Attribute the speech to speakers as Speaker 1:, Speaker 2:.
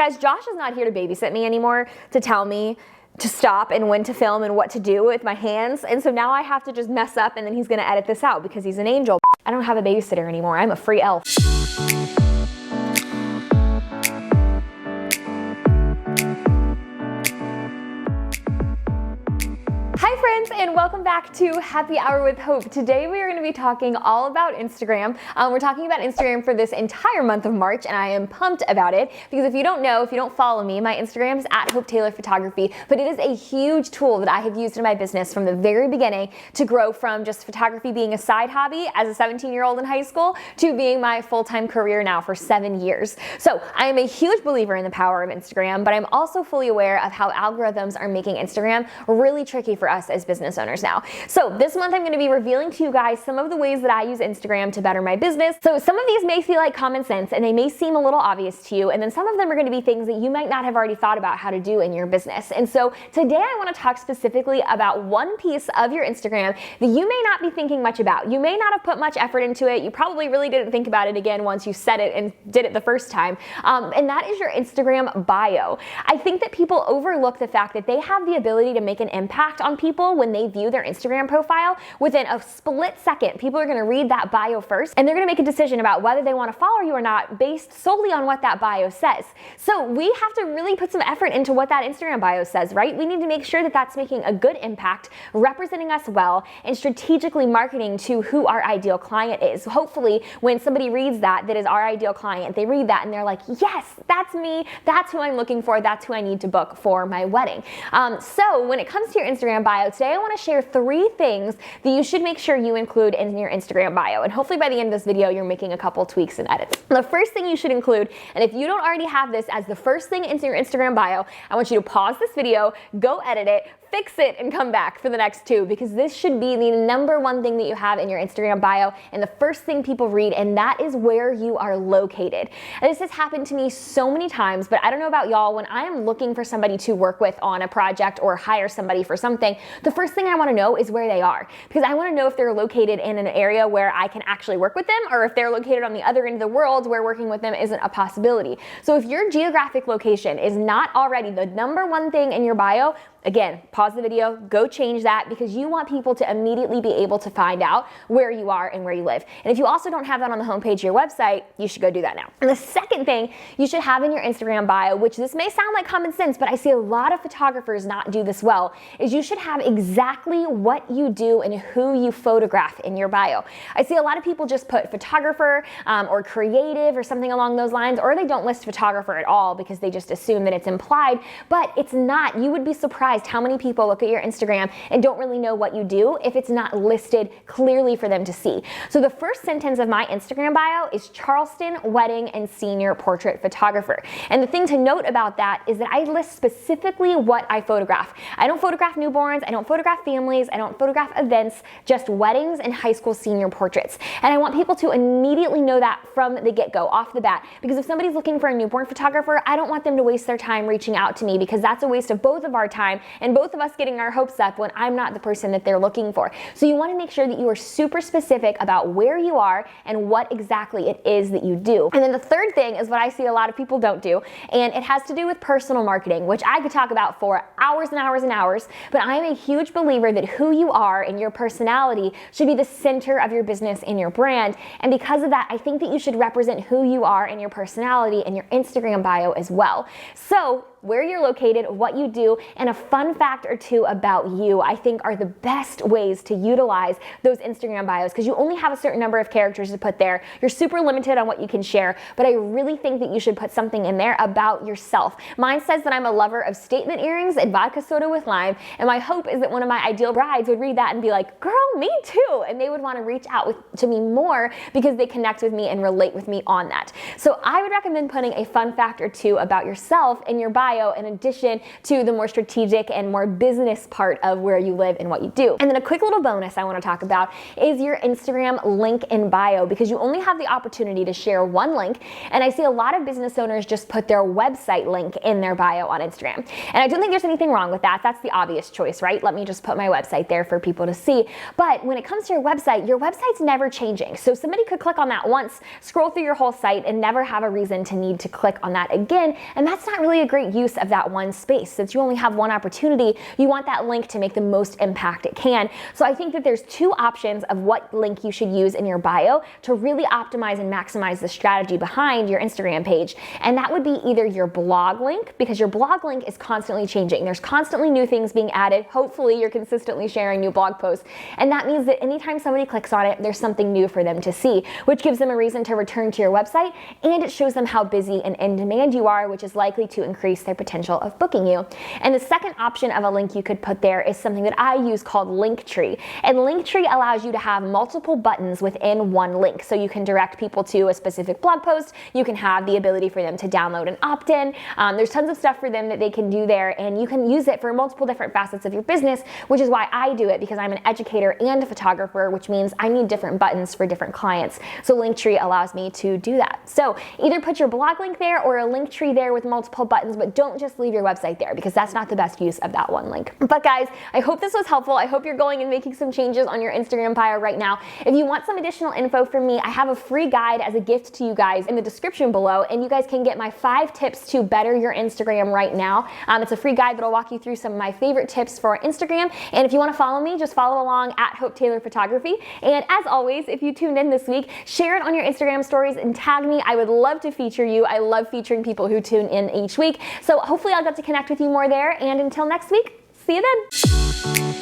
Speaker 1: Guys, Josh is not here to babysit me anymore to tell me to stop and when to film and what to do with my hands. And so now I have to just mess up and then he's gonna edit this out because he's an angel. I don't have a babysitter anymore. I'm a free elf. Hi friends, and welcome back to Happy Hour with Hope. Today we are going to be talking all about Instagram. We're talking about Instagram for this entire month of March, and I am pumped about it because if you don't know, if you don't follow me, my Instagram is at Hope Taylor Photography, but it is a huge tool that I have used in my business from the very beginning to grow from just photography being a side hobby as a 17-year-old in high school to being my full-time career now for 7 years. So I am a huge believer in the power of Instagram, but I'm also fully aware of how algorithms are making Instagram really tricky for us as business owners now. So this month I'm going to be revealing to you guys some of the ways that I use Instagram to better my business. So some of these may feel like common sense and they may seem a little obvious to you, and then some of them are going to be things that you might not have already thought about how to do in your business. And so today I want to talk specifically about one piece of your Instagram that you may not be thinking much about. You may not have put much effort into it. You probably really didn't think about it again once you said it and did it the first time. And that is your Instagram bio. I think that people overlook the fact that they have the ability to make an impact on people when they view their Instagram profile. Within a split second, people are going to read that bio first, and they're going to make a decision about whether they want to follow you or not based solely on what that bio says. So we have to really put some effort into what that Instagram bio says, right? We need to make sure that that's making a good impact, representing us well, and strategically marketing to who our ideal client is. Hopefully, when somebody reads that is our ideal client, they read that and they're like, yes, that's me, that's who I'm looking for, that's who I need to book for my wedding. So when it comes to your Instagram bio, today I want to share 3 things that you should make sure you include in your Instagram bio. And hopefully by the end of this video, you're making a couple tweaks and edits. The first thing you should include, and if you don't already have this as the first thing into your Instagram bio, I want you to pause this video, go edit it, fix it, and come back for the next 2, because this should be the number 1 thing that you have in your Instagram bio and the first thing people read, and that is where you are located. And this has happened to me so many times, but I don't know about y'all, when I am looking for somebody to work with on a project or hire somebody for something, the first thing I want to know is where they are, because I want to know if they're located in an area where I can actually work with them, or if they're located on the other end of the world where working with them isn't a possibility. So if your geographic location is not already the number 1 thing in your bio, again, pause the video, go change that, because you want people to immediately be able to find out where you are and where you live. And if you also don't have that on the homepage of your website, you should go do that now. And the second thing you should have in your Instagram bio, which this may sound like common sense, but I see a lot of photographers not do this well, is you should have exactly what you do and who you photograph in your bio. I see a lot of people just put photographer or creative or something along those lines, or they don't list photographer at all because they just assume that it's implied, but it's not. You would be surprised how many people look at your Instagram and don't really know what you do if it's not listed clearly for them to see. So the first sentence of my Instagram bio is Charleston wedding and senior portrait photographer. And the thing to note about that is that I list specifically what I photograph. I don't photograph newborns, I don't photograph families, I don't photograph events, just weddings and high school senior portraits. And I want people to immediately know that from the get-go, off the bat, because if somebody's looking for a newborn photographer, I don't want them to waste their time reaching out to me, because that's a waste of both of our time and both of us getting our hopes up when I'm not the person that they're looking for. So you want to make sure that you are super specific about where you are and what exactly it is that you do. And then the third thing is what I see a lot of people don't do, and it has to do with personal marketing, which I could talk about for hours and hours and hours, but I am a huge believer that who you are and your personality should be the center of your business and your brand. And because of that, I think that you should represent who you are and your personality in your Instagram bio as well. So where you're located, what you do, and a fun fact or 2 about you, I think are the best ways to utilize those Instagram bios, because you only have a certain number of characters to put there. You're super limited on what you can share, but I really think that you should put something in there about yourself. Mine says that I'm a lover of statement earrings and vodka soda with lime, and my hope is that one of my ideal brides would read that and be like, girl, me too, and they would want to reach out to me more because they connect with me and relate with me on that. So I would recommend putting a fun fact or 2 about yourself in your bio, bio in addition to the more strategic and more business part of where you live and what you do. And then a quick little bonus I want to talk about is your Instagram link in bio, because you only have the opportunity to share one link. And I see a lot of business owners just put their website link in their bio on Instagram. And I don't think there's anything wrong with that. That's the obvious choice, right? Let me just put my website there for people to see. But when it comes to your website's never changing. So somebody could click on that once, scroll through your whole site, and never have a reason to need to click on that again. And that's not really a great use of that one space. Since you only have one opportunity, you want that link to make the most impact it can. So I think that there's two options of what link you should use in your bio to really optimize and maximize the strategy behind your Instagram page. And that would be either your blog link, because your blog link is constantly changing. There's constantly new things being added. Hopefully you're consistently sharing new blog posts. And that means that anytime somebody clicks on it, there's something new for them to see, which gives them a reason to return to your website, and it shows them how busy and in demand you are, which is likely to increase their potential of booking you. And the second option of a link you could put there is something that I use called Linktree. And Linktree allows you to have multiple buttons within one link. So you can direct people to a specific blog post. You can have the ability for them to download an opt-in. There's tons of stuff for them that they can do there, and you can use it for multiple different facets of your business, which is why I do it, because I'm an educator and a photographer, which means I need different buttons for different clients. So Linktree allows me to do that. So either put your blog link there or a Linktree there with multiple buttons, but don't just leave your website there, because that's not the best use of that one link. But guys, I hope this was helpful. I hope you're going and making some changes on your Instagram bio right now. If you want some additional info from me, I have a free guide as a gift to you guys in the description below, and you guys can get my 5 tips to better your Instagram right now. It's a free guide that'll walk you through some of my favorite tips for Instagram. And if you want to follow me, just follow along at Hope Taylor Photography. And as always, if you tuned in this week, share it on your Instagram stories and tag me. I would love to feature you. I love featuring people who tune in each week. So hopefully I'll get to connect with you more there. And until next week, see you then.